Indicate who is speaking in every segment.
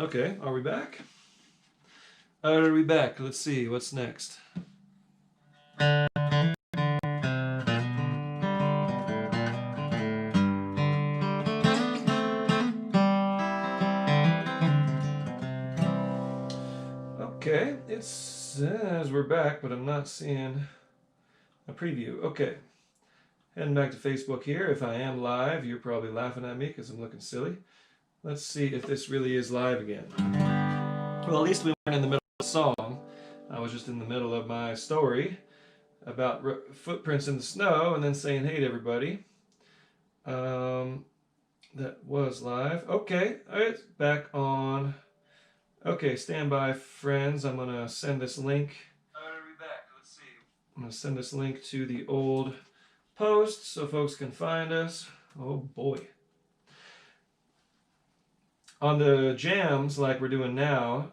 Speaker 1: Okay, are we back? Are we back? Let's see, what's next? Okay, it says we're back, but I'm not seeing a preview. Okay, heading back to Facebook here. If I am live, you're probably laughing at me because I'm looking silly. Let's see if this really is live again. Well, at least we weren't in the middle of the song. I was just in the middle of my story about footprints in the snow and then saying hey to everybody. That was live. Okay, it's back on. Okay, stand by, friends. I'm going to send this link. All right, are we back? Let's see. I'm going to send this link to the old post so folks can find us. Oh, boy. On the jams, like we're doing now,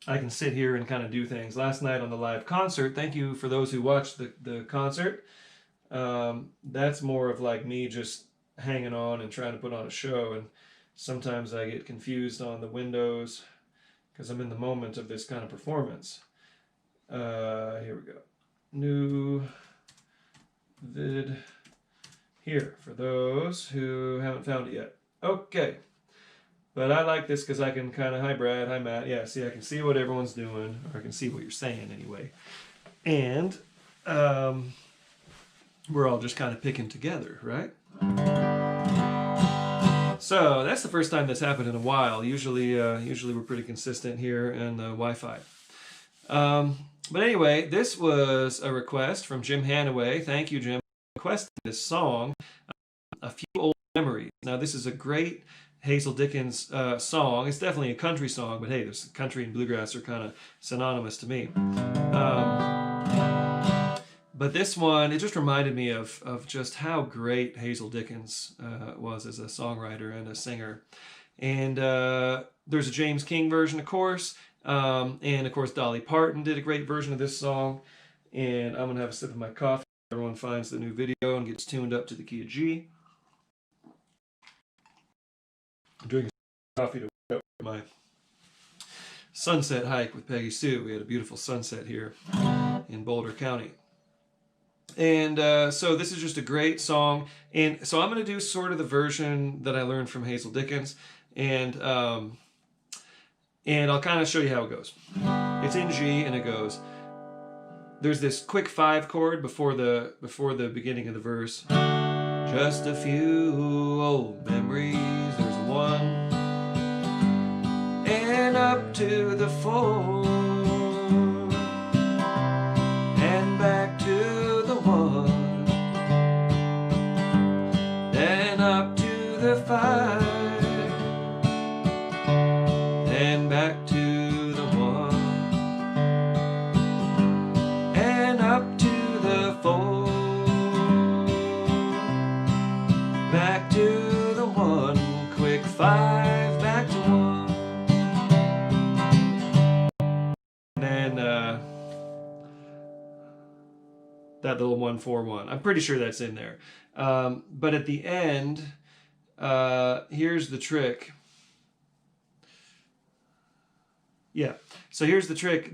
Speaker 1: I can sit here and kind of do things. Last night on the live concert, thank you for those who watched the concert. That's more of like me just hanging on and trying to put on a show, and sometimes I get confused on the windows because I'm in the moment of this kind of performance. Here we go. New vid here for those who haven't found it yet. Okay. But I like this because I can kind of, hi Brad, hi Matt. Yeah, see, I can see what everyone's doing, or I can see what you're saying anyway. And we're all just kind of picking together, right? So that's the first time that's happened in a while. Usually we're pretty consistent here in the Wi-Fi. But anyway, this was a request from Jim Hanaway. Thank you, Jim, for requesting this song, A Few Old Memories. Now, this is a great Hazel Dickens song. It's definitely a country song, but hey, there's country and bluegrass are kind of synonymous to me. But this one, it just reminded me of just how great Hazel Dickens was as a songwriter and a singer. And there's a James King version, of course. And of course, Dolly Parton did a great version of this song. And I'm going to have a sip of my coffee. Everyone finds the new video and gets tuned up to the key of G. I'm drinking coffee to wake up for my sunset hike with Peggy Sue. We had a beautiful sunset here in Boulder County. And so this is just a great song. And so I'm going to do sort of the version that I learned from Hazel Dickens. And I'll kind of show you how it goes. It's in G, and it goes, there's this quick 5 chord before the beginning of the verse. Just a few old memories, there's one, and up to the 4, and back to the 1, then up to the 5, and back to the 1, and up to the 4, back to the 1, quick 5, back to 1. And then that little 1-4-1. I'm pretty sure that's in there. But at the end, here's the trick. Yeah, so here's the trick.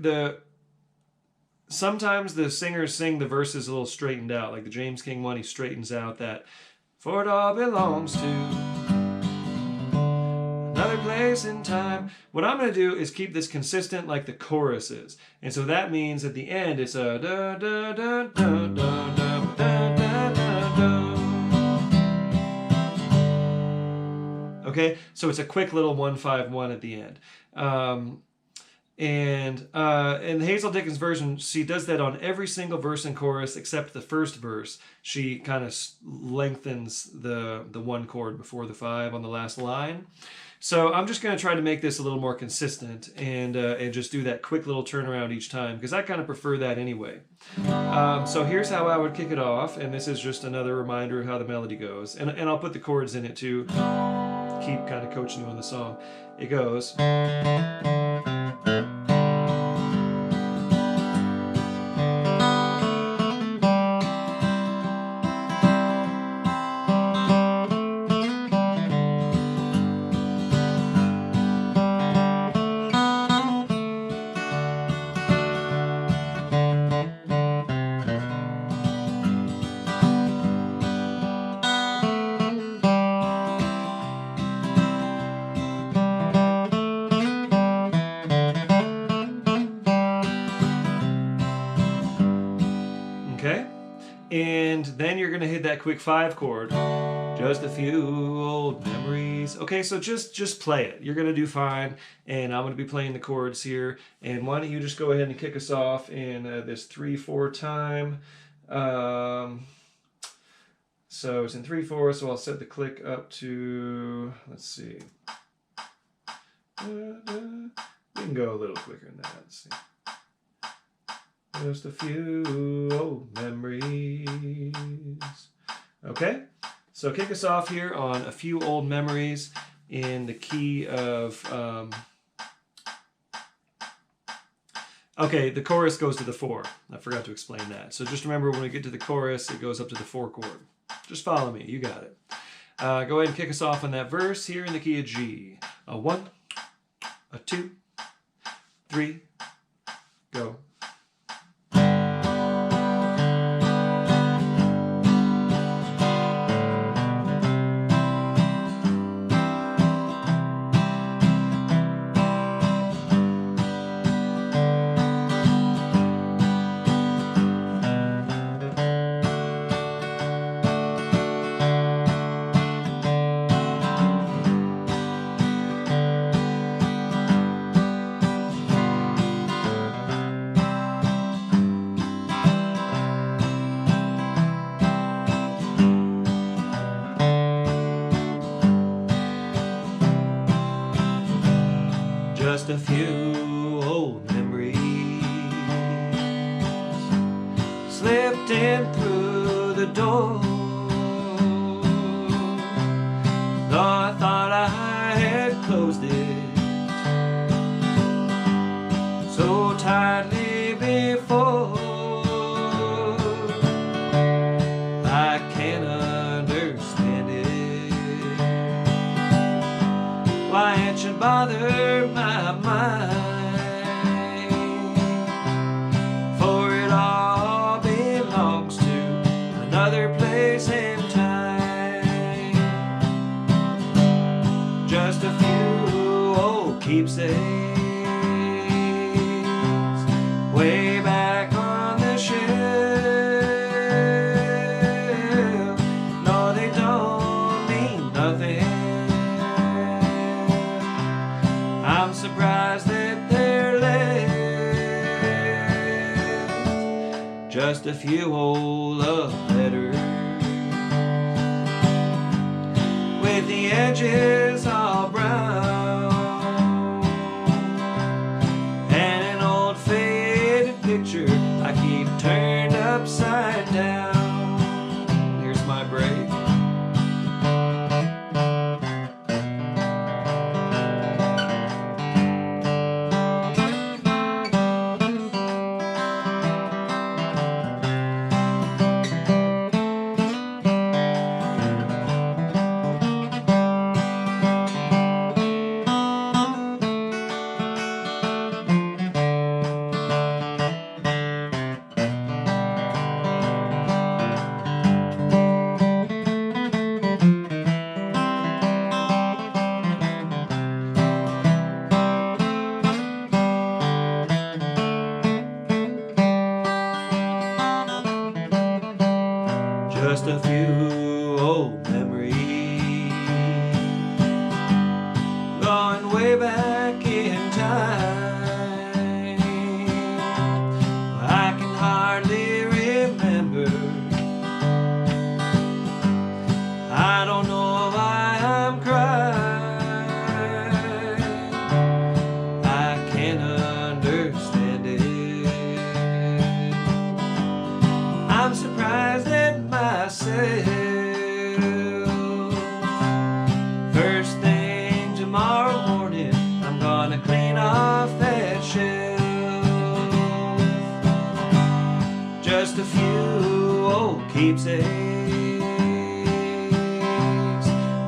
Speaker 1: Sometimes the singers sing the verses a little straightened out. Like the James King one, he straightens out that, for it all belongs to another place in time. What I'm going to do is keep this consistent like the chorus is. And so that means at the end it's a da da da da da da da da da. Okay, so it's a quick little 1-5-1 at the end. And in the Hazel Dickens version, she does that on every single verse and chorus except the first verse. She kind of lengthens the 1 chord before the 5 on the last line. So I'm just going to try to make this a little more consistent and just do that quick little turnaround each time, because I kind of prefer that anyway. So here's how I would kick it off, and this is just another reminder of how the melody goes. And I'll put the chords in it to keep kind of coaching you on the song. It goes... And then you're going to hit that quick 5 chord. Just a few old memories. Okay, so just play it. You're going to do fine. And I'm going to be playing the chords here. And why don't you just go ahead and kick us off in this 3/4 time. So it's in 3/4, so I'll set the click up to, let's see. We can go a little quicker than that. Let's see. Just a few old memories. Okay, so kick us off here on A Few Old Memories in the key of... okay, the chorus goes to the 4. I forgot to explain that. So just remember when we get to the chorus, it goes up to the 4 chord. Just follow me, you got it. Go ahead and kick us off on that verse here in the key of G. A 1, a 2, 3, go. Just a few old memories slipped in through the door. Though I thought I had closed it so tightly before, I can't understand it. Why it should bother my mind, for it all belongs to another place and time. Just a few old keepsakes way back on the shelf. No, they don't mean nothing. I'm surprised that they're left. Just a few old love letters with the edges all brown, and an old faded picture I keep turned upside down. Here's my break. Just a few old memories going way back in time. I can hardly remember. I don't know why I'm crying. I can't understand it. I'm surprised at myself. First thing tomorrow morning, I'm gonna clean off that shelf. Just a few old keepsakes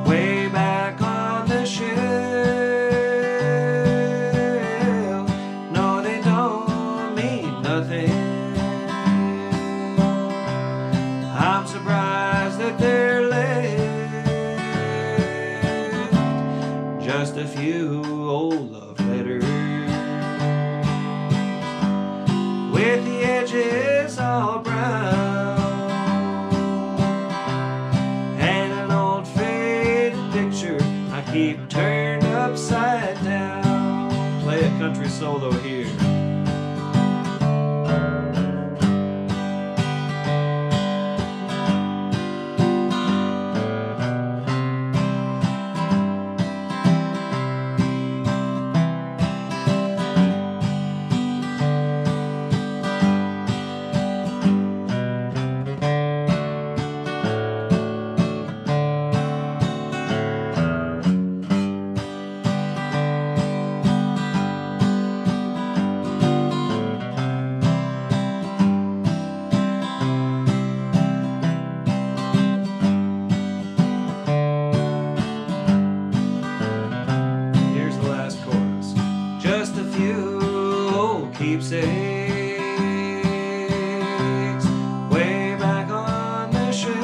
Speaker 1: way back on the shelf. No, they don't mean nothing. I'm surprised that they're left. Just a few old love letters with the edges all brown, keepsakes way back on the shelf.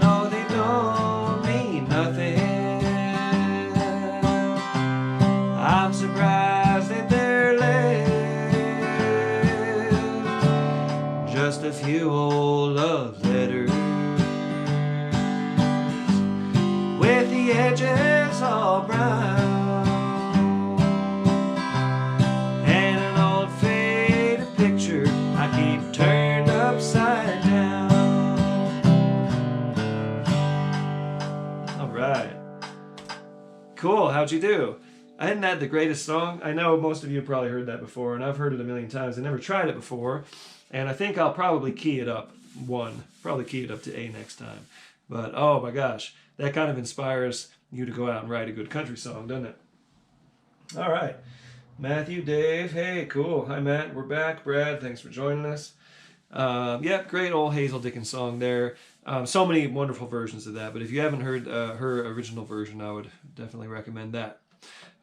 Speaker 1: No, they don't mean nothing. I'm surprised that they're left just a few old love letters with the edges all brown. Turned upside down. All right. Cool. How'd you do? Isn't that the greatest song? I know most of you have probably heard that before, and I've heard it a million times. I never tried it before, and I think I'll probably key it up probably key it up to A next time. But oh my gosh, that kind of inspires you to go out and write a good country song, doesn't it? All right. Matthew, Dave, hey, cool. Hi, Matt. We're back. Brad, thanks for joining us. Yeah, great old Hazel Dickens song there. So many wonderful versions of that, but if you haven't heard her original version, I would definitely recommend that.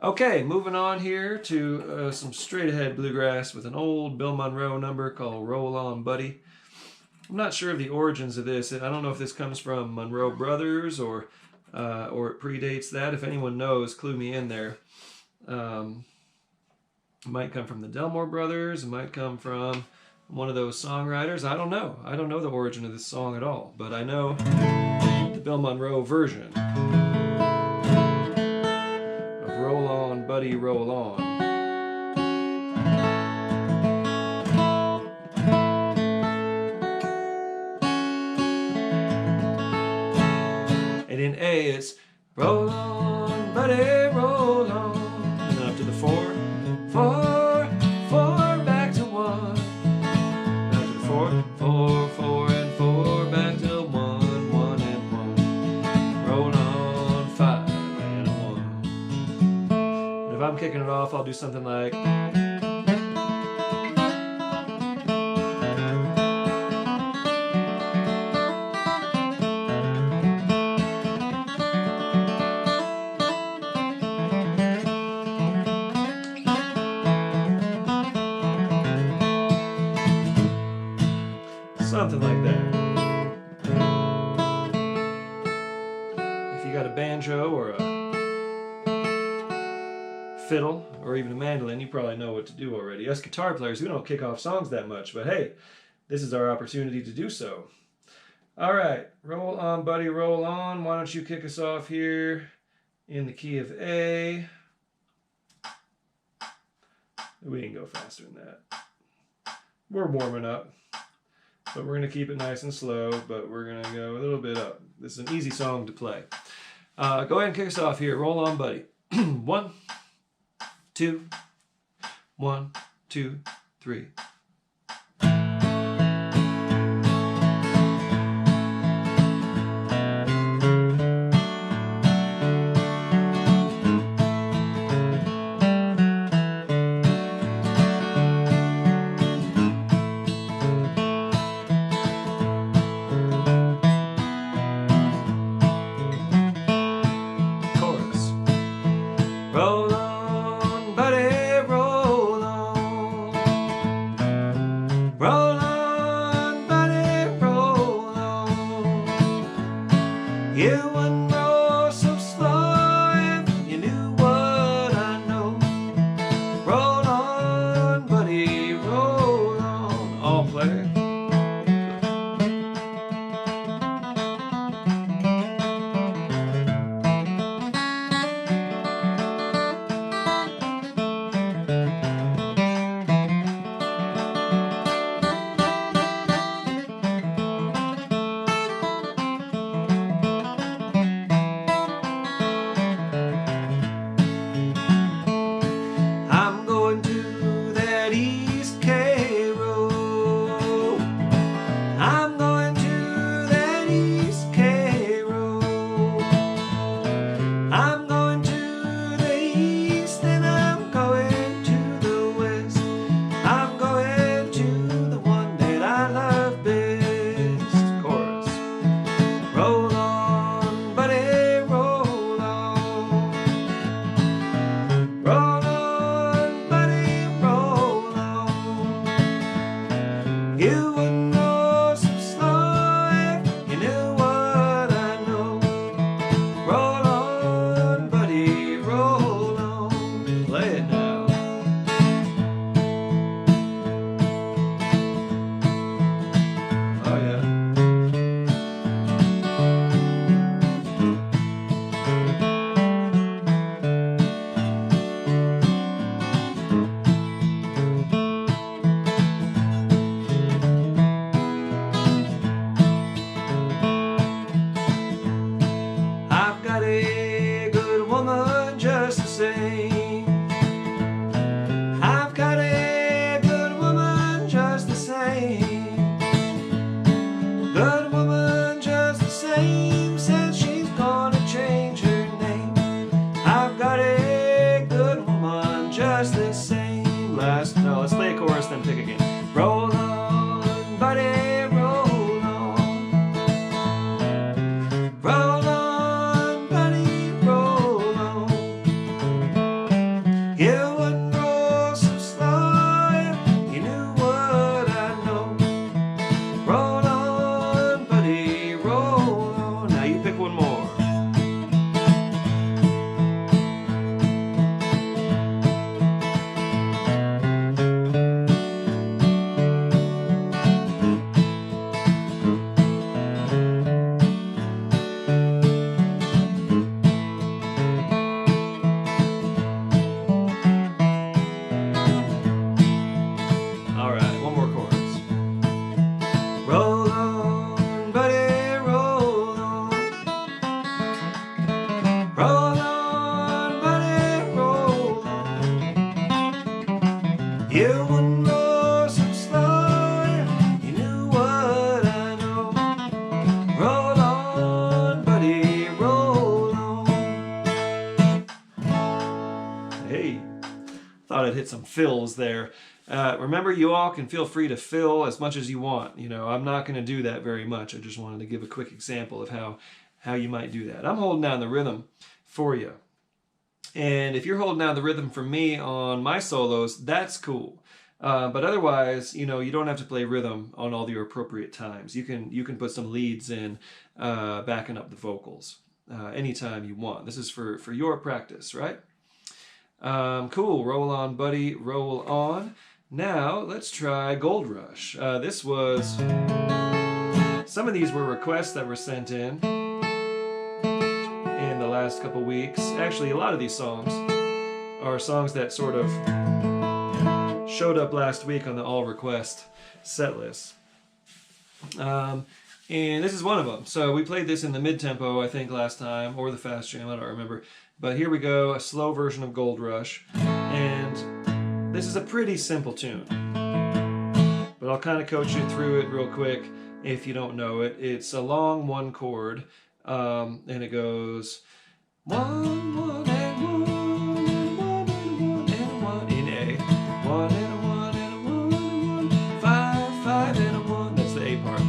Speaker 1: Okay, moving on here to some straight-ahead bluegrass with an old Bill Monroe number called Roll On Buddy. I'm not sure of the origins of this. I don't know if this comes from Monroe Brothers or it predates that. If anyone knows, clue me in there. It might come from the Delmore Brothers. It might come from one of those songwriters. I don't know. I don't know the origin of this song at all, but I know the Bill Monroe version of Roll On, Buddy, Roll On. And in A, it's roll on, buddy, roll on. And then up to the 4. 4, 4, back to 1. Back to the 4, 4, 4, and 4, back to 1, 1 and 1. Roll on, 5 and 1. And if I'm kicking it off, I'll do something like. Something like that. If you got a banjo or a fiddle or even a mandolin, you probably know what to do already. Us guitar players, we don't kick off songs that much, but hey, this is our opportunity to do so. All right, roll on, buddy, roll on. Why don't you kick us off here in the key of A? We can go faster than that. We're warming up. But we're going to keep it nice and slow, but we're going to go a little bit up. This is an easy song to play. Go ahead and kick us off here. Roll on, buddy. 1, 2, 1, 2, 3. Roll on, buddy, roll on. Roll on, buddy, roll on. You wouldn't roll so slow if you knew what I know. Roll on, buddy, roll on. All player. I'm going to that East K road. You wouldn't go so slow if you knew what I know. Roll on, buddy, roll on. Play it now. Oh yeah. I've got a good woman just the same. I've got a good woman just the same. Good woman just the same, says she's gonna change her name. I've got a good woman just the same. Let's play a chorus, then pick again. Roll on, buddy, roll on. Roll on, buddy, roll on. You wouldn't roll so slow if you knew what I know. Roll on, buddy, roll on. Now you pick one more. All right, one more chorus. Roll on, buddy, roll on. Roll on, buddy, roll on. You wouldn't go so slow if you knew what I know. Roll on, buddy, roll on. Hey, thought I'd hit some fills there. Remember, you all can feel free to fill as much as you want. You know, I'm not going to do that very much. I just wanted to give a quick example of how you might do that. I'm holding down the rhythm for you. And if you're holding down the rhythm for me on my solos, that's cool. But otherwise, you know, you don't have to play rhythm on all the appropriate times. You can put some leads in, backing up the vocals anytime you want. This is for your practice, right? Cool. Roll on, buddy. Roll on. Now let's try Gold Rush. This was, some of these were requests that were sent in the last couple weeks. Actually, a lot of these songs are songs that sort of showed up last week on the all request set list. And this is one of them. So we played this in the mid-tempo, I think, last time, or the fast jam, I don't remember. But here we go, a slow version of Gold Rush. And this is a pretty simple tune. But I'll kind of coach you through it real quick if you don't know it. It's a long one chord, and it goes 1, 1, and 1, and 1, and 1, and 1 in A. 1 and a 1 and a 1 and a 1, 5, 5 and a 1. That's the A part.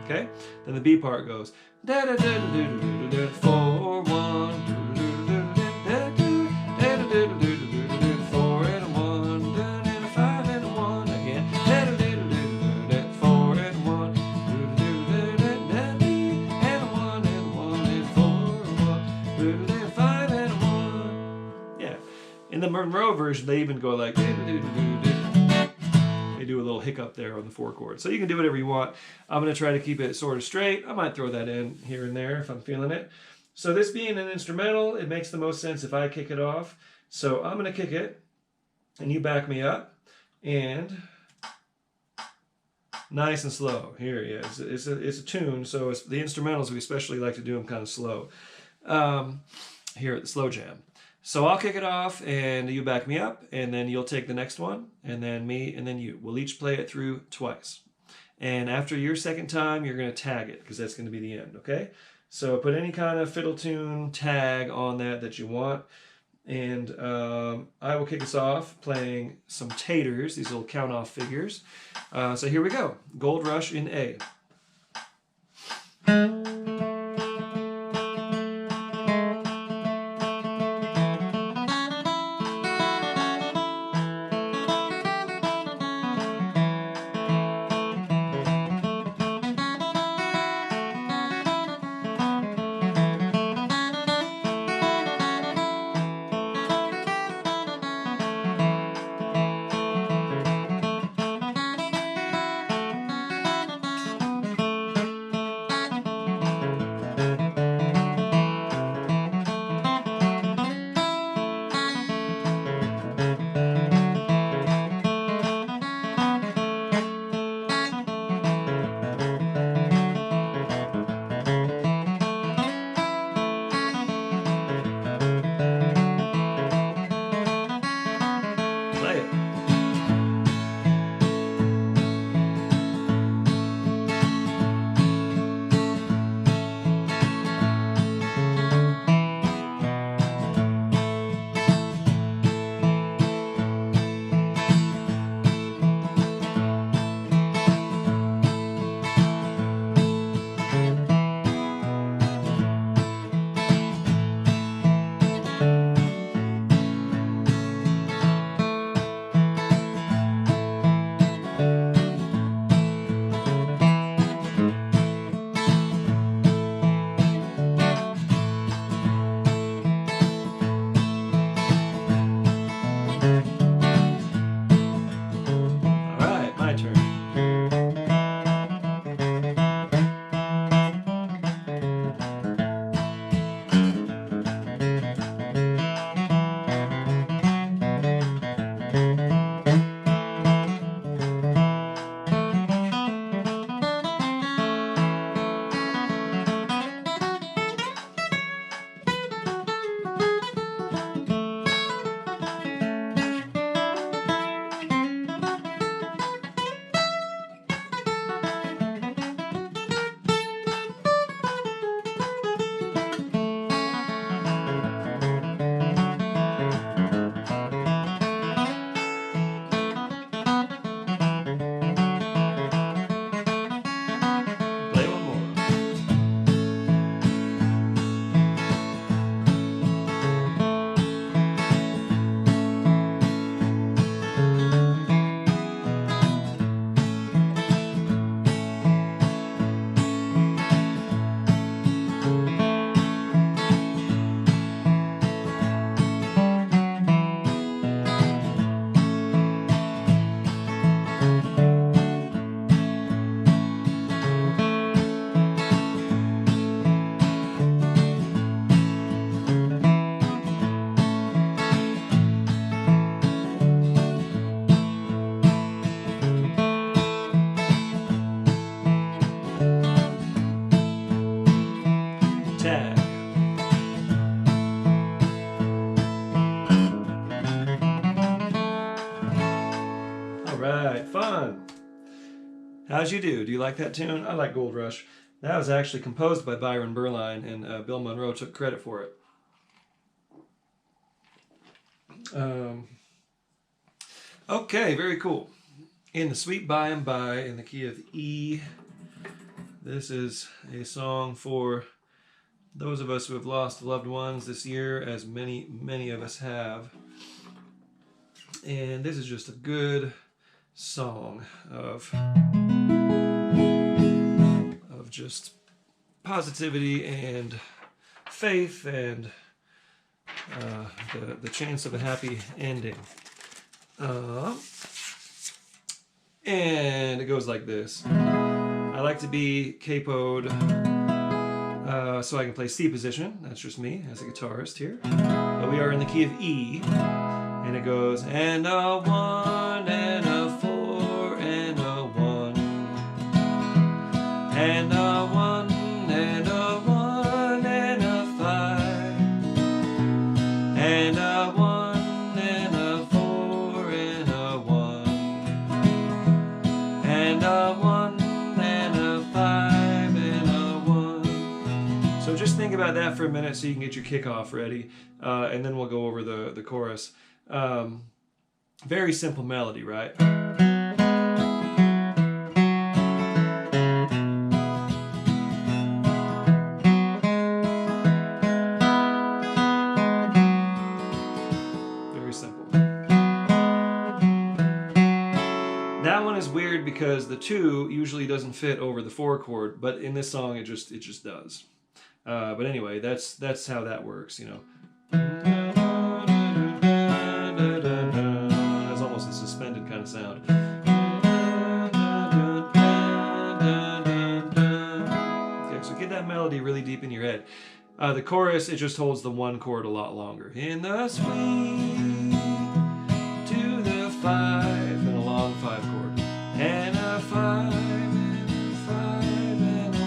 Speaker 1: Okay, then the B part goes 4, 1, 4 and a 1, and a 5 and a 1 again. 4 and 1, and a 1 and 1 and 4 and 1, 5 and a 1. Yeah, in the Monroe version, they even go like. They do a little hiccup there on the 4 chord. So you can do whatever you want. I'm going to try to keep it sort of straight. I might throw that in here and there if I'm feeling it. So this being an instrumental, it makes the most sense if I kick it off. So I'm going to kick it, and you back me up, and nice and slow. Here, yeah, it's a tune, so it's, the instrumentals, we especially like to do them kind of slow here at the slow jam. So I'll kick it off, and you back me up, and then you'll take the next one, and then me, and then you. We'll each play it through twice. And after your second time, you're going to tag it, because that's going to be the end, okay? So put any kind of fiddle tune tag on that you want. And I will kick us off playing some taters, these little count-off figures. So here we go. Gold Rush in A. How's you do? Do you like that tune? I like Gold Rush. That was actually composed by Byron Berline, and Bill Monroe took credit for it. Okay, very cool. In the Sweet By and By, in the key of E. This is a song for those of us who have lost loved ones this year, as many, many of us have. And this is just a good song of just positivity and faith and the chance of a happy ending. And it goes like this. I like to be capoed so I can play C position. That's just me as a guitarist here. But we are in the key of E. And it goes, and a 1, and a 4, and a 1. And a 1, and a 1, and a 5. And a 1, and a 4, and a 1. And a 1, and a 5, and a 1. So just think about that for a minute so you can get your kickoff ready. And then we'll go over the chorus. Very simple melody, right? Very simple. That one is weird because the 2 usually doesn't fit over the 4 chord, but in this song it just does. But anyway, that's how that works, you know. That's almost a suspended kind of sound. Okay, so get that melody really deep in your head. The chorus, it just holds the 1 chord a lot longer. In the sweet to the 5, and a long 5 chord. And a 5, and a 5, and a 1.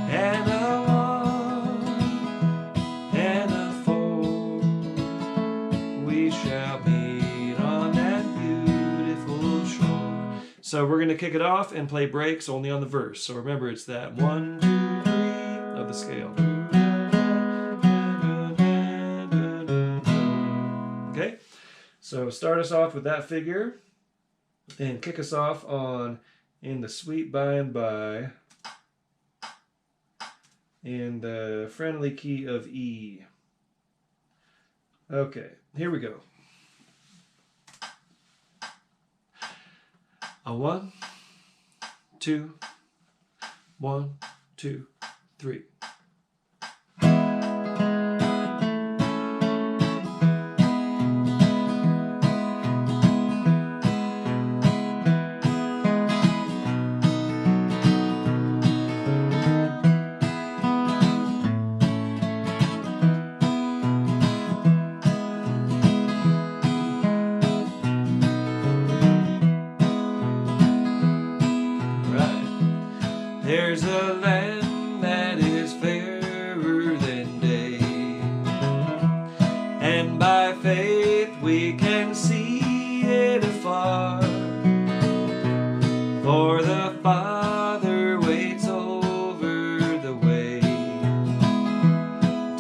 Speaker 1: And a 1, and a 4. We shall meet on that beautiful shore. So we're going to kick it off and play breaks only on the verse. So remember, it's that 1, 2, 3 of the scale. Okay, so start us off with that figure and kick us off on In the Sweet By and By in the friendly key of E. Okay, here we go. A 1, 2, 1, 2, 3. There's a land that is fairer than day, and by faith we can see it afar. For the Father waits over the way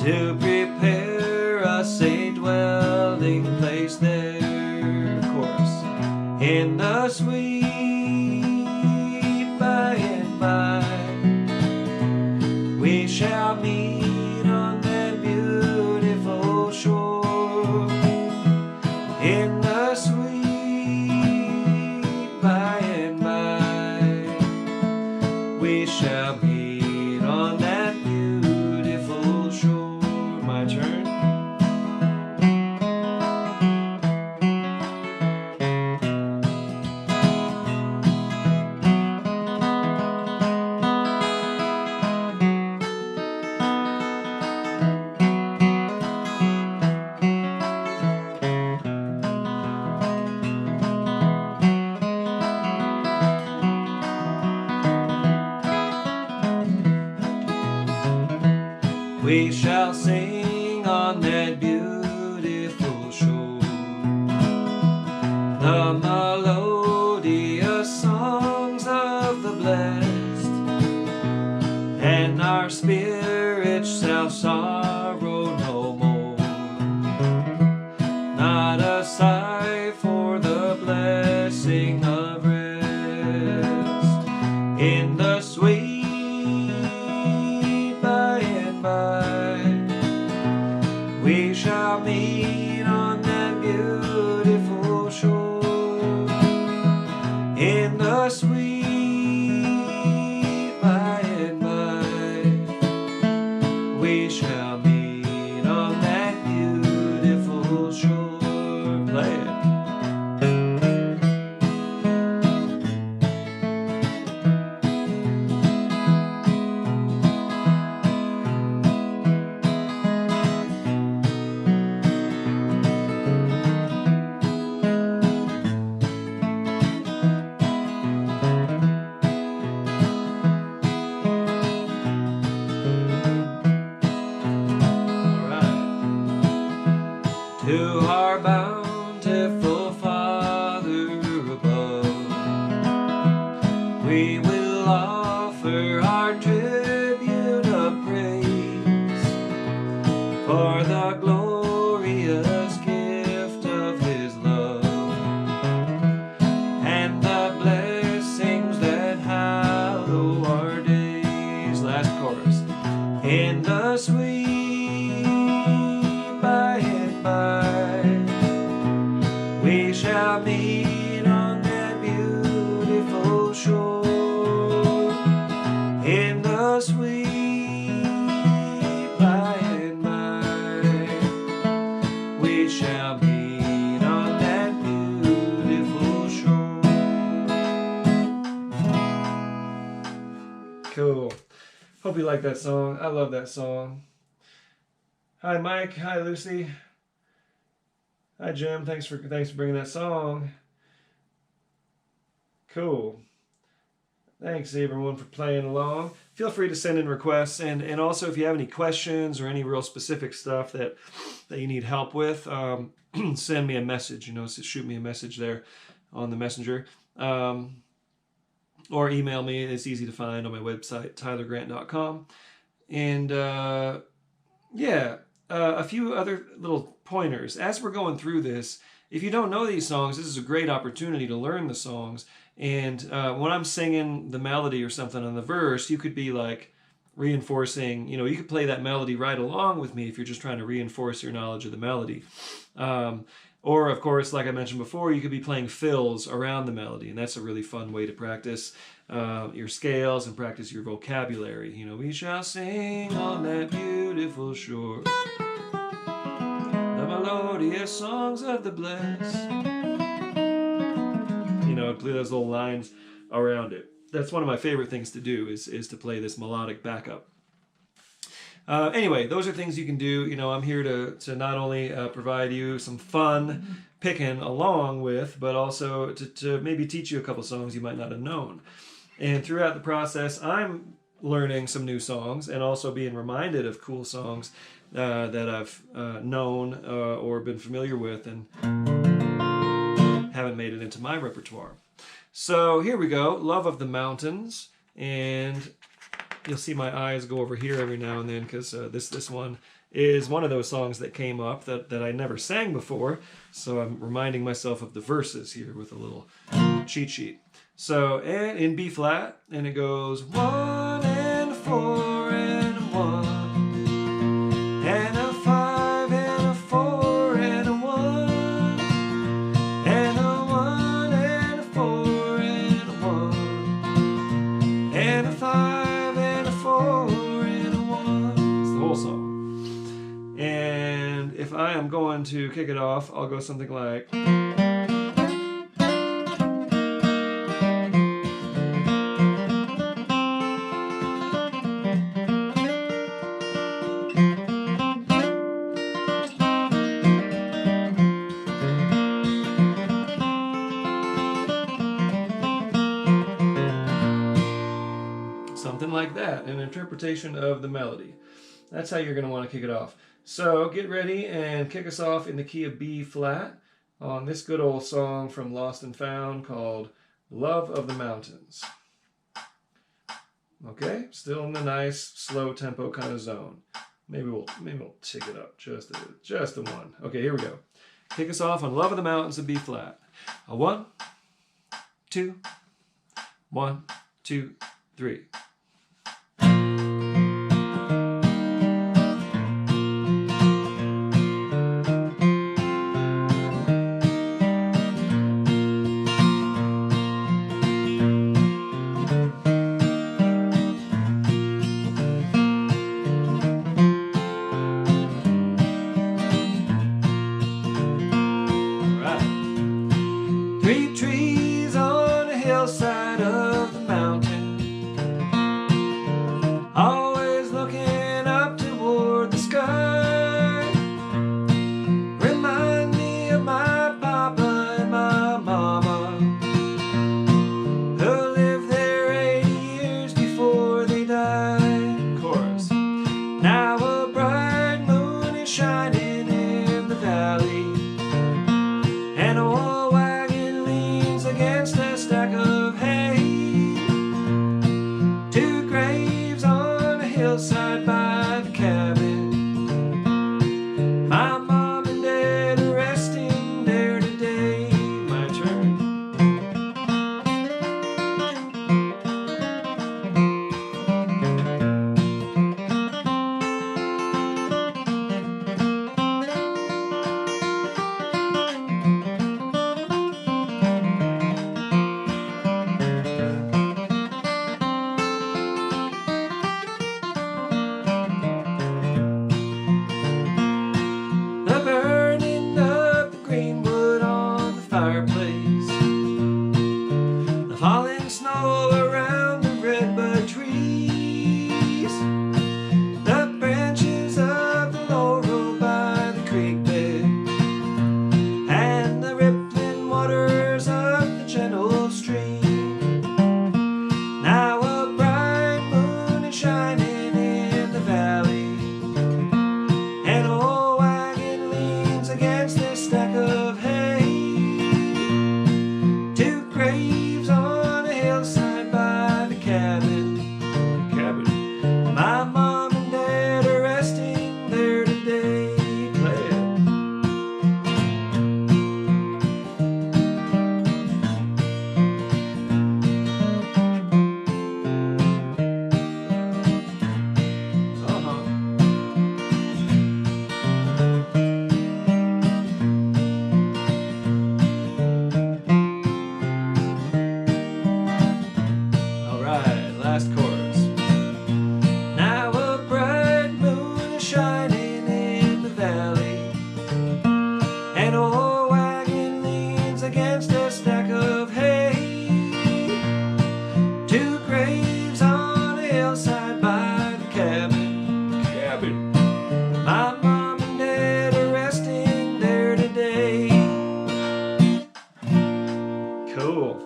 Speaker 1: to prepare us a dwelling place there. Of course, in the sweet by and by, we shall meet on that beautiful shore. In the sweet by and by, we shall meet on that beautiful shore. My turn. We shall sing on that beautiful shore the melodious shall sorrow no more, not a sigh for the blessing of rest in the sweet by and by. We shall meet on that beautiful shore in the sweet by and by. We shall meet on that beautiful shore. Play it. To our bountiful Father above, we will offer our tribute of praise for the glorious gift of His love and the blessings that hallow our days. Last chorus. In the sweet by and by, we shall meet on that beautiful shore in the sweet by and by. We shall meet on that beautiful shore. Cool. Hope you like that song. I love that song. Hi Mike. Hi Lucy. Hi Jim. Thanks for bringing that song. Cool. Thanks everyone for playing along. Feel free to send in requests, and also if you have any questions or any real specific stuff that you need help with, send me a message. So shoot me a message there on the messenger, or email me. It's easy to find on my website, tylergrant.com. And yeah. A few other little pointers. As we're going through this, if you don't know these songs, this is a great opportunity to learn the songs. And when I'm singing the melody or something on the verse, you could be like reinforcing, you could play that melody right along with me if you're just trying to reinforce your knowledge of the melody. Or, of course, like I mentioned before, you could be playing fills around the melody, and that's a really fun way to practice your scales and practice your vocabulary. We shall sing on that beautiful shore the melodious songs of the blessed. Play those little lines around it. That's one of my favorite things to do is to play this melodic backup. Anyway, those are things you can do. I'm here to not only provide you some fun picking along with, but also to maybe teach you a couple songs you might not have known. And throughout the process, I'm learning some new songs and also being reminded of cool songs that I've known or been familiar with and haven't made it into my repertoire. So here we go, Love of the Mountains. And you'll see my eyes go over here every now and then because this one is one of those songs that came up that I never sang before. So I'm reminding myself of the verses here with a little cheat sheet. So, and in B flat, and it goes 1 and 4 and 1, and a 5 and a 4 and a 1, and a 1 and a 4 and a 1, and a 5 and a 4 and a 1. It's the whole song. And if I am going to kick it off, I'll go something like... something like that, an interpretation of the melody. That's how you're going to want to kick it off. So get ready and kick us off in the key of B flat on this good old song from Lost and Found called Love of the Mountains. Okay, still in the nice slow tempo kind of zone. Maybe we'll tick it up just a one. Okay, here we go. Kick us off on Love of the Mountains in B flat. A 1, 2, 1, 2, 3. Three trees on a hillside of the mountain, always looking up toward the sky, remind me of my papa and my mama, who lived there 80 years before they died. Chorus. Now a bright moon is shining in the valley, and a against a stack of hay. Two graves on a hillside by the cabin. My mom and dad are resting there today. My turn. Fireplace, the falling snow around the redbud trees, the branches of the laurel by the creek bed, and the rippling waters of the gentle stream. Now a bright moon is shining in the valley, and an old wagon leans against this stack of hay. Graves on a hillside by the cabin. My mom and dad are resting there today. Play it. Last chorus. Now a bright moon is shining in the valley, and a old wagon leans against a stack of hay. Two graves on a hillside by the cabin. My mom and dad are resting there today. Cool.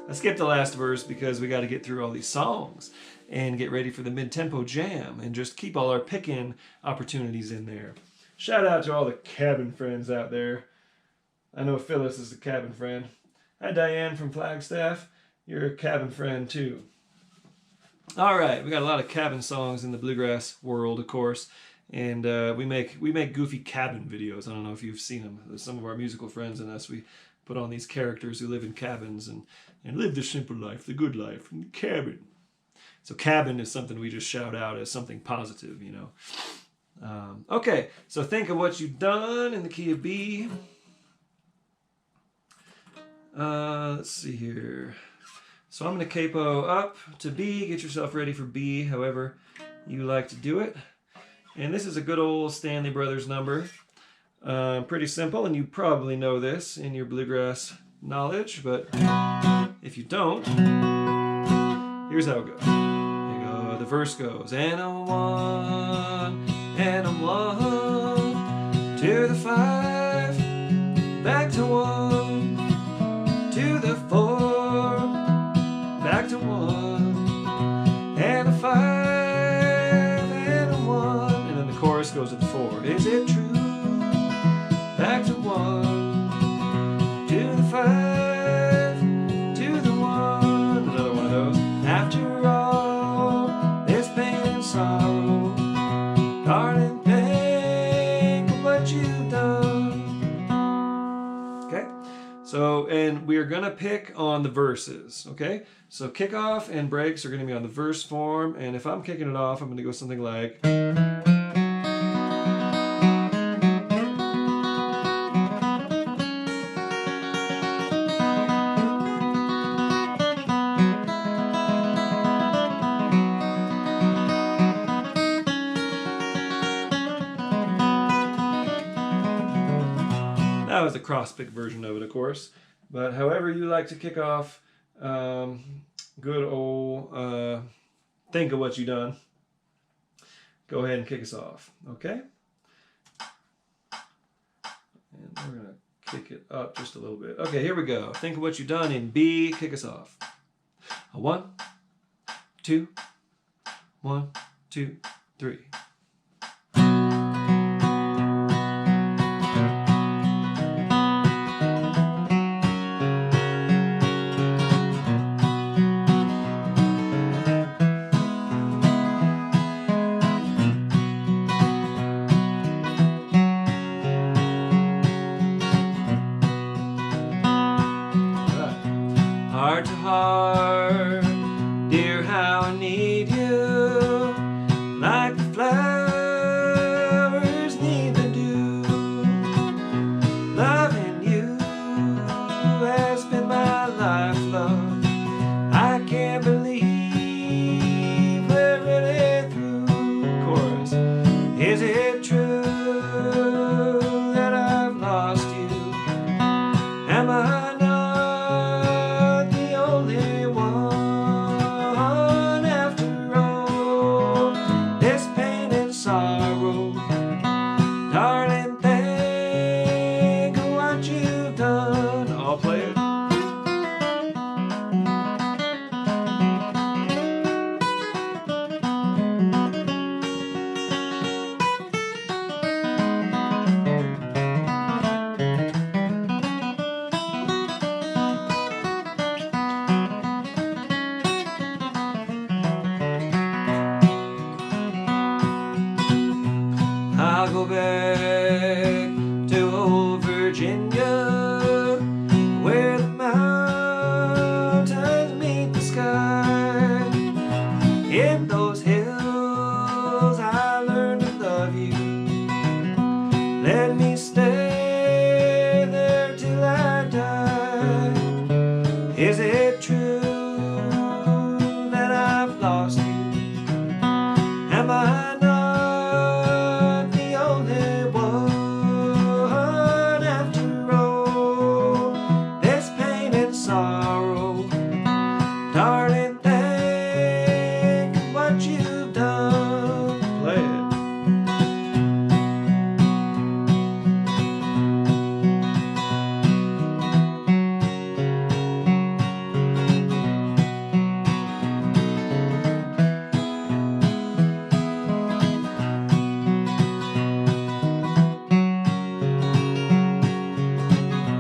Speaker 1: Let's skip the last verse because we got to get through all these songs and get ready for the mid-tempo jam and just keep all our pick-in opportunities in there. Shout out to all the cabin friends out there. I know Phyllis is a cabin friend. Hi, Diane from Flagstaff. You're a cabin friend too. All right, we got a lot of cabin songs in the bluegrass world, of course, and we make goofy cabin videos. I don't know if you've seen them. Some of our musical friends and us, we put on these characters who live in cabins and live the simple life, the good life, in the cabin. So cabin is something we just shout out as something positive, you know. Okay, so think of what you've done in the key of B. Let's see here. So I'm going to capo up to B. Get yourself ready for B, however you like to do it. And this is a good old Stanley Brothers number. Pretty simple, and you probably know this in your bluegrass knowledge, but if you don't, here's how it goes. Here you go. The verse goes, and a 1, and a 1, to the 5, back to 1, to the 4, back to 1, and a 5, and a 1, and then the chorus goes to the 4. Is it true? Back to 1, to the 5, to the 1. Another one of those. After all then we are going to pick on the verses, okay? So kickoff and breaks are going to be on the verse form, and if I'm kicking it off, I'm going to go something like... That was the cross-pick version of it, of course. But however you like to kick off, good old think of what you done. Go ahead and kick us off, okay? And we're going to kick it up just a little bit. Okay, here we go. Think of what you done in B. Kick us off. 1, 2, 1, 2, 3. Heart to heart, dear, how I need you, like the flowers need the dew. Loving you has been my life, love. I can't believe we're really through. Chorus. Is it true that I've lost you? Am I darling, think of what you've done. I'll play it. I'll go back to old Virginia, where the mountains meet the sky. In those hills I learned to love you. Let me stay there till I die. Is it true that I've lost you? Am I not sorrow? Darling, think of what you've done. Play it.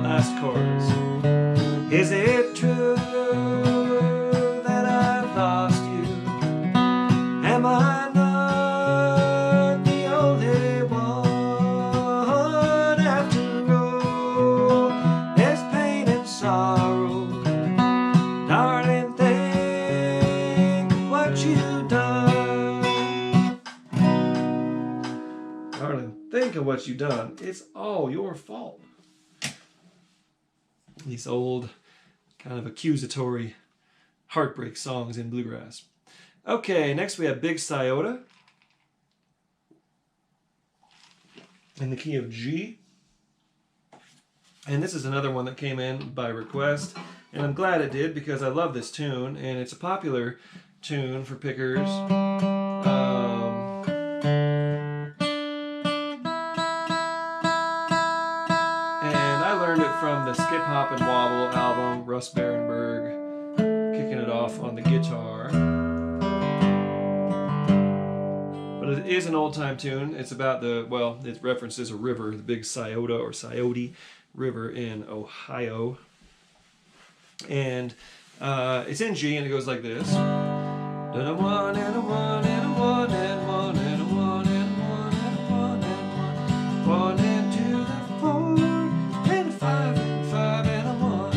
Speaker 1: Last chorus. Is it true that I've lost you? Am I not the only one? After all, there's pain and sorrow. Darling, think what you've done. Darling, think of what you've done. It's all your fault. These old, kind of accusatory heartbreak songs in bluegrass. Okay, next we have Big Sciota in the key of G. And this is another one that came in by request, and I'm glad it did because I love this tune, and it's a popular tune for pickers. From the Skip Hop and Wobble album, Russ Barenberg kicking it off on the guitar. But it is an old-time tune. It's about the, well, it references a river, the Big Sciota or Sciota River in Ohio. And it's in G, and it goes like this. And a one, and a one, and a one, and a one, and a one, and a one, and a one, and a one, one and two, the four, and a five, and a one,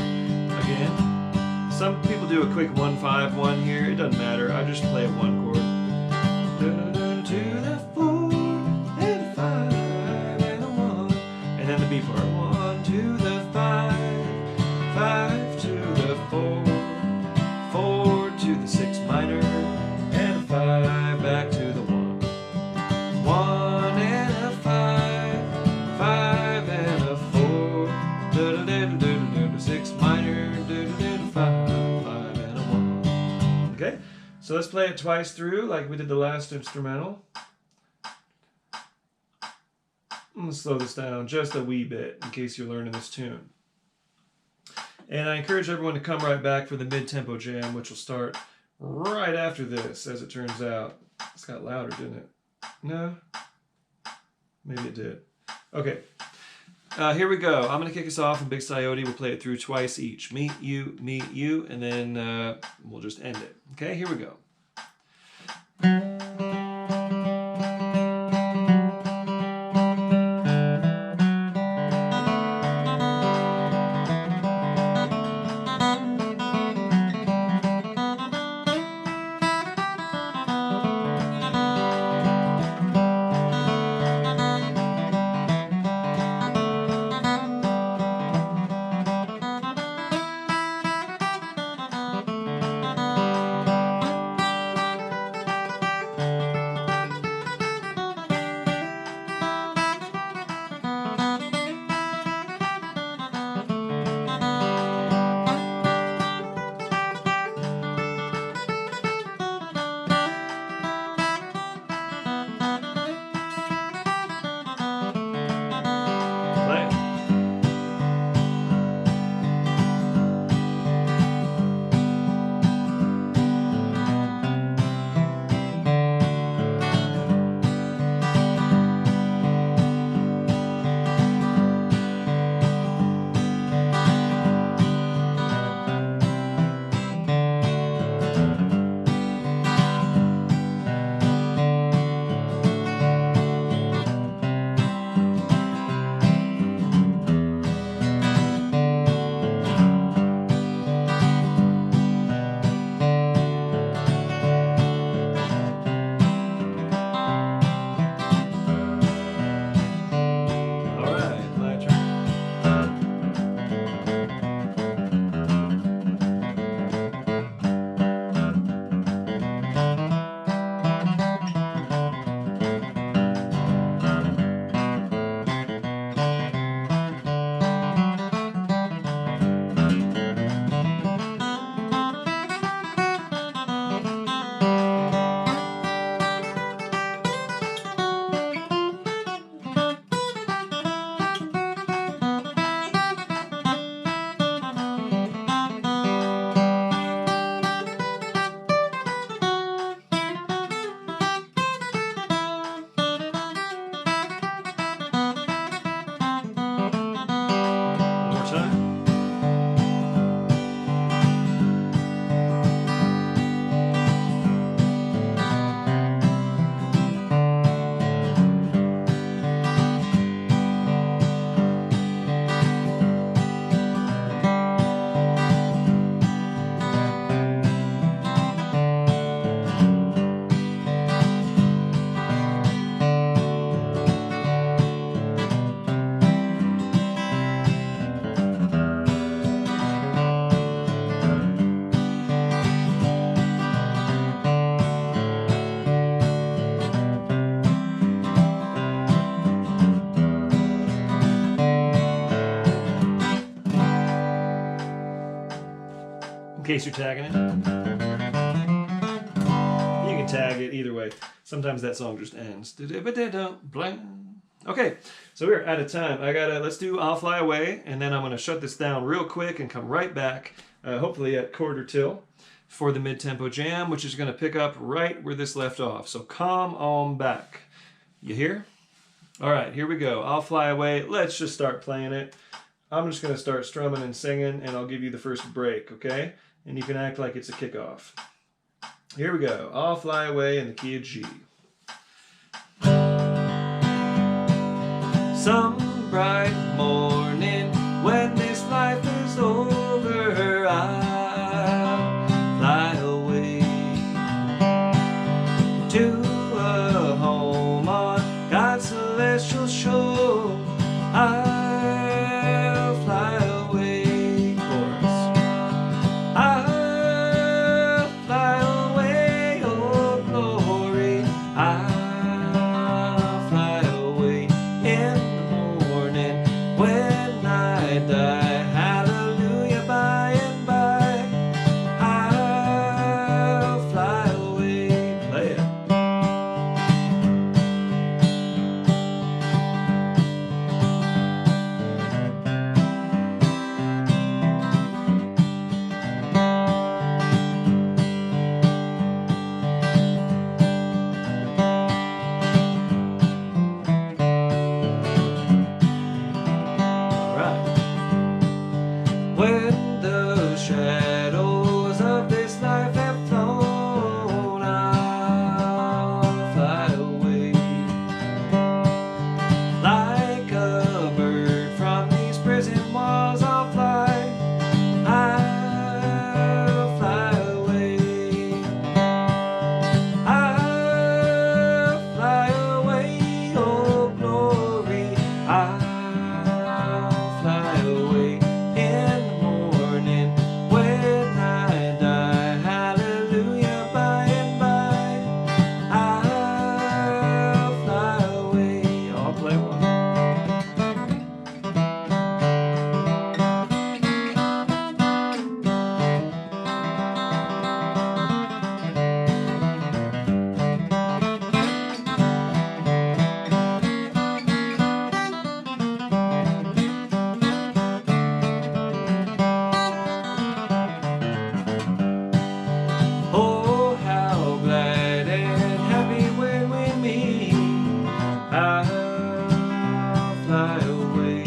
Speaker 1: 5 1 here. It doesn't matter. I just play a 1 chord. To the 4 and a 5 and a 1, and then the B part. 1 to the 5, 5 to the 4, 4 to the 6 minor, and a 5 back to the 1. 1 and a 5, 5 and a 4, 6 minor, 5, 5 and a 1. Okay, so let's play it twice through like we did the last instrumental. I'm going to slow this down just a wee bit in case you're learning this tune. And I encourage everyone to come right back for the mid-tempo jam, which will start right after this, as it turns out. It's got louder, didn't it? No? Maybe it did. Okay. Here we go. I'm going to kick us off in Big Sciota. We'll play it through twice each. Me, you, and then we'll just end it. Okay, here we go. In case you're tagging it. You can tag it either way. Sometimes that song just ends. Okay, so we're out of time. Let's do I'll Fly Away, and then I'm going to shut this down real quick and come right back, hopefully at quarter till, for the mid-tempo jam, which is going to pick up right where this left off. So come on back. You hear? All right, here we go. I'll Fly Away. Let's just start playing it. I'm just going to start strumming and singing, and I'll give you the first break, okay? And you can act like it's a kickoff. Here we go. I'll Fly Away in the key of G. Some bright morning when this life is over, I'll fly away. I'll fly away.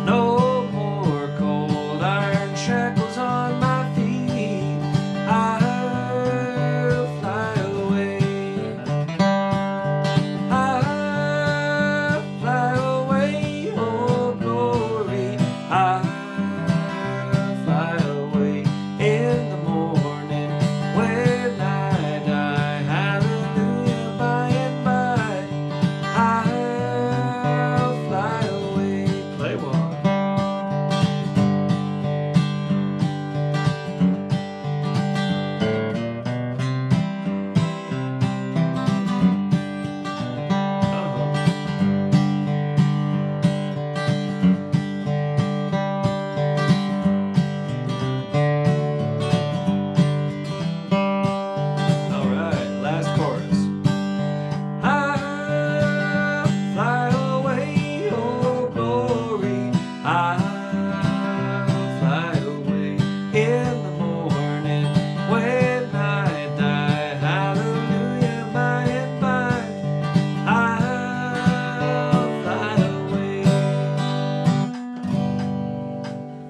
Speaker 1: No more cold iron shackles on my feet. I'll fly away. I'll fly away, oh glory. I'll fly away in the morning when I die. Hallelujah, by and by. I'll fly away. Play one. All right, last chorus. I'll fly away, oh glory. I'll fly away in the morning when I die. Hallelujah, by and by. I'll fly away.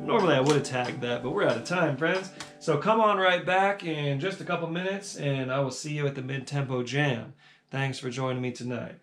Speaker 1: Normally I would have tagged that, but we're out of time, friends. So come on right back in just a couple minutes, and I will see you at the mid-tempo jam. Thanks for joining me tonight.